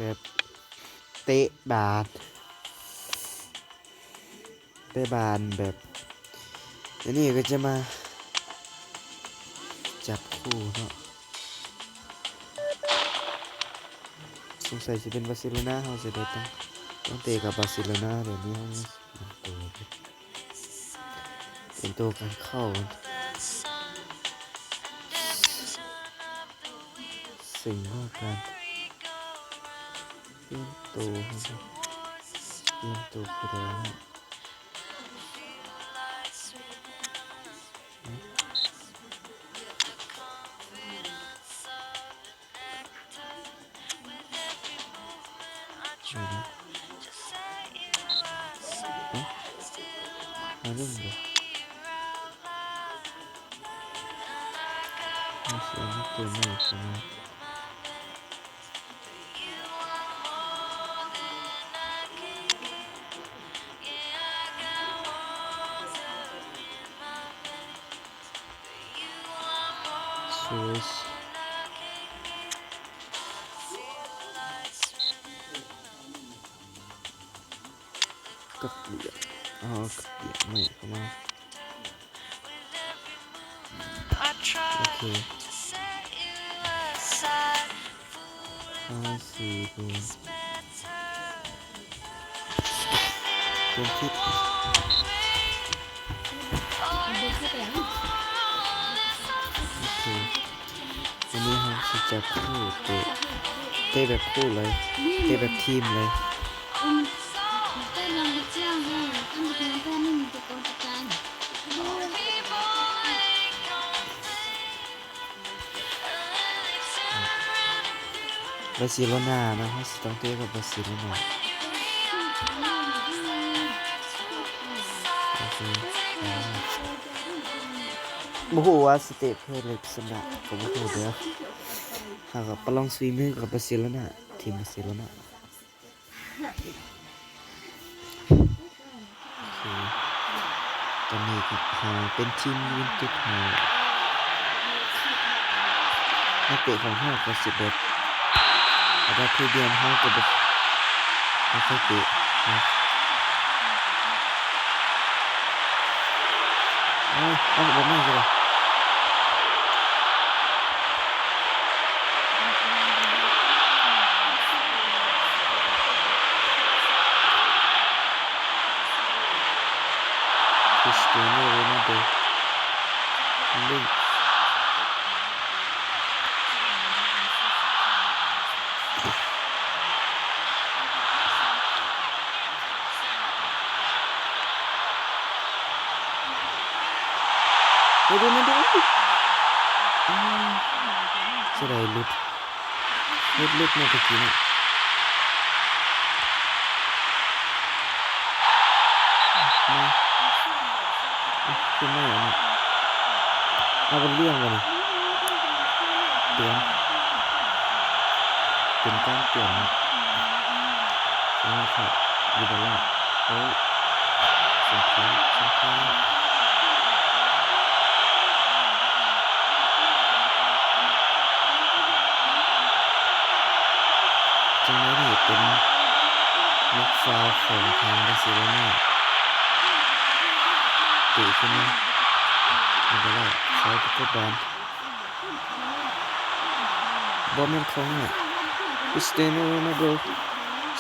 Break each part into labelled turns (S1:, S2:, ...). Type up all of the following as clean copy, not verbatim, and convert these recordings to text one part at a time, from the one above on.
S1: แบบเตะบาสแบบอันนี้ก็จะมาจับคู่เนาะสงสัยจะเป็นบาร์เซโลนาเขาจะได้ต้องเตะกับบาร์เซโลนาเดี๋ยวนี้เขาเป็นตัวการเข้าสิ่งว่าการเปลี่ยนตัวคืออะไรฮะมาเรื่องเลยมาเสียงตัวนี้ใช่ไหมสวยกับเหลี่ยมกับเหลี่ยมไม่เข้ามาโอเค4เป็นทิศโอเควันนี้เราจะจับคู่เตะแบบคู่เลยเตะแบบทีมเลยบาร์เซโลนานะเขาต้องเตะกับบาร์เซโลนาโอเคบ่ฮู้ว่าสเตปเพื่อเล็กสนะก็บ่ฮู้เด้อหากประลองฝีมือกับบาร์เซโลนาทีมบาร์เซโลนาตอนนี้ก็เป็นทีมยูเวนตุสนักเตะของเฮาก็11แต่ว่าผู้เรียนเฮาก็บ่ค่อยเตะนะเอาบ่มาสิล่ะคริสเตียโนโรนัลโดเล่นเดี๋ยวมาดูเสียดายหลุดมาตะกี้เนี่ยมาขึ้นไม่เหรอเนี่ยเอาเป็นเรื่องเลยเปลี่ยนเป็นการเปลี่ยนนะครับยูบาร่าสำคัญจังหวะนี้เป็นนักฟาวของทางบาร์เซโลนาตีขึ้นมายูบาร่าใช้ตุ๊กบอลมันคงเนี่ยคริสเตียโนโรนัลโด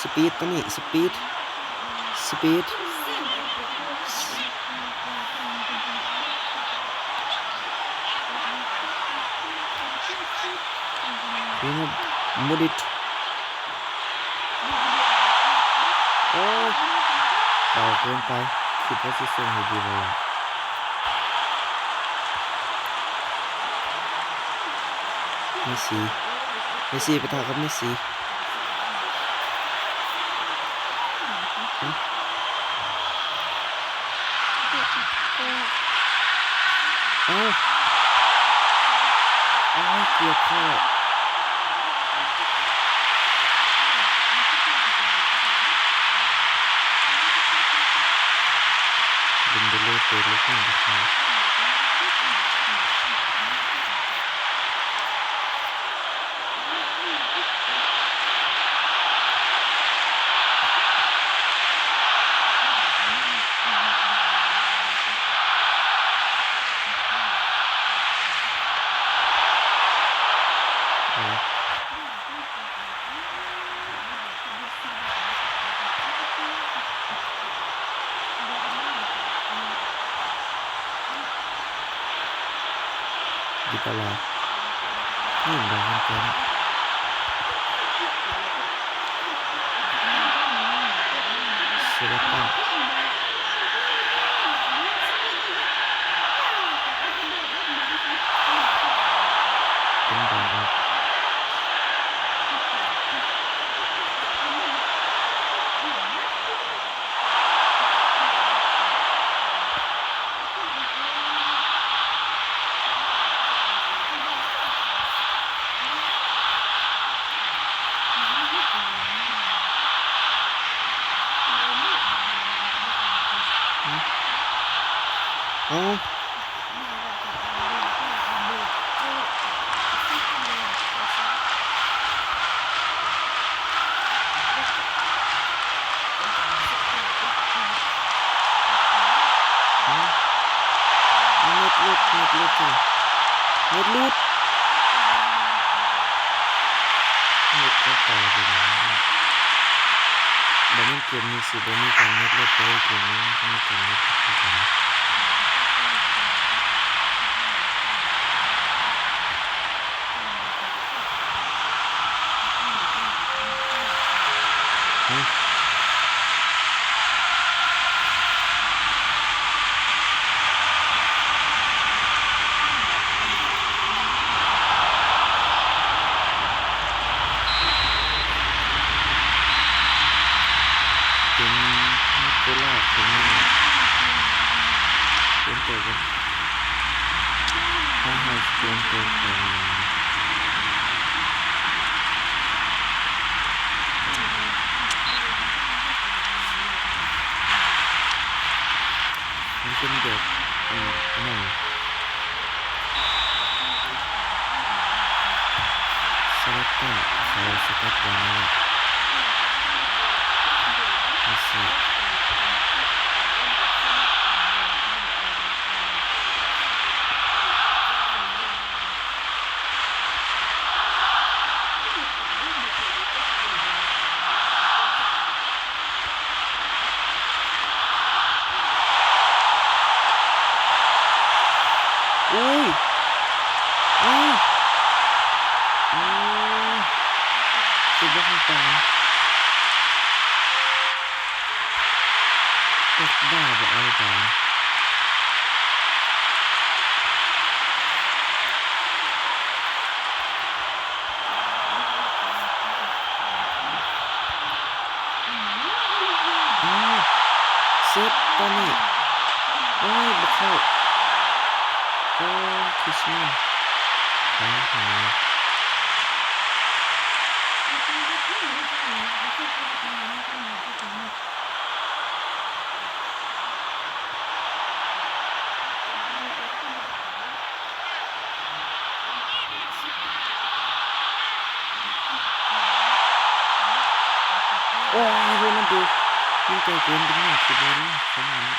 S1: สปีดตัวนี้สปีดนี่นะมูดิตเบาเกินไปคิดว่าจะส่งให้ดีเลยเมสซี่ไปถ่ายกับเมสซี่เกือบเข้าดึงไปเลยเตะลูกหนึ่งนะครับ ตลาดนี่เห็นดาวกันกันเซเลตันเป็นบอลออกเอาเน็ตลุดเน็ตลุดจ้ะเน็ตลุดเน็ตก็ต่อไปแล้วบางเกมมีสิบางเกมเน็ตลุดไปเกมนี้ก็มีเกมเน็ตลุดไปเป็นโคราชเป็นนี่เป็นตัวกันถ้าให้เป็นตัวของมันเป็นเด็กนั่นสลัดกันเขาสกัดไว้ไม่ใช่อุ้ยอ้าวสุดยอดตามก็บ้าไปเอาตามเซฟตอนนี้โอ้ยบุกเข้าโอ้คริสแมนหายโอ้ยเว้ยมันดูยิ่งไกลเกินเป็นหนึ่งคือเบอร์นี่ประมาณนี้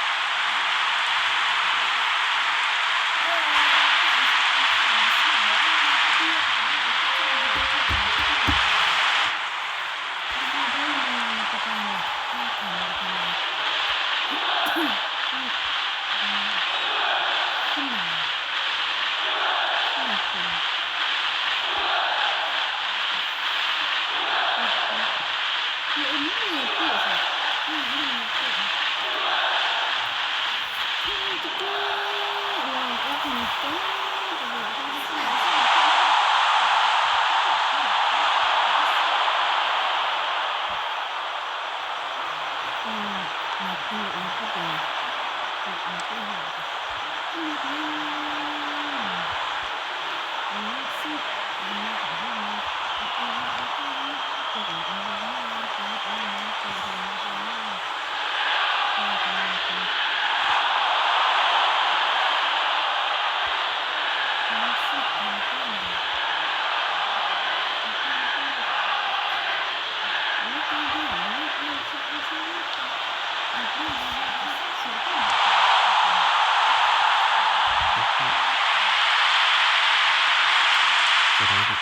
S1: จะได้ดิ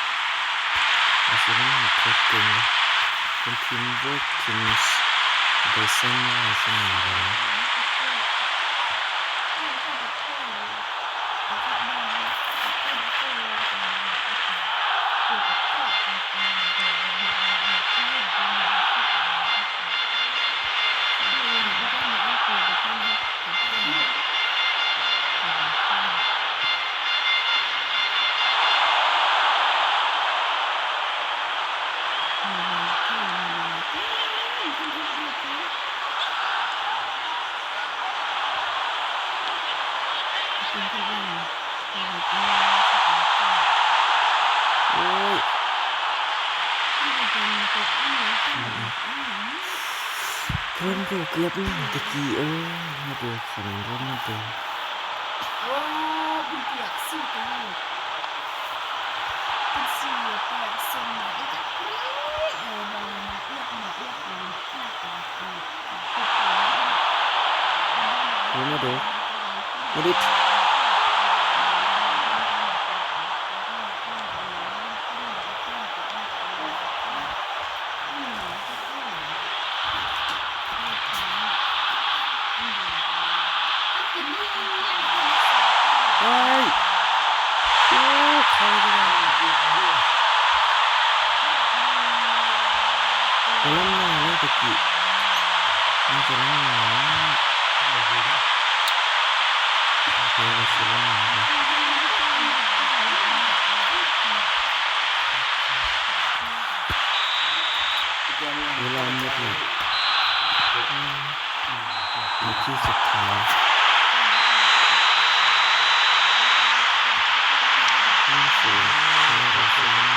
S1: อาร์เซนอลโคตรเก่งเลยเป็นทีมเวิร์กทีมได้เส้นว่าเสมอเลย เริ่มดูเกือบหนึ่งตะกี้มาดูขันรถมาดู
S2: โอ้บุญเปียกสิตัวเป็นสีเปียกเส้นไหนจะบอลมาเอียดมาเอียดมาเอียดมา
S1: มาดูมาดิโอ้ใครจะได้จะล้ำหน้าเลยตะกี้มันจะล้ำหน้าเดี๋ยวเราจะล้ำหน้าเวลาหมดเลยนาทีสุดท้าย1-0เราจะล้ำหน้า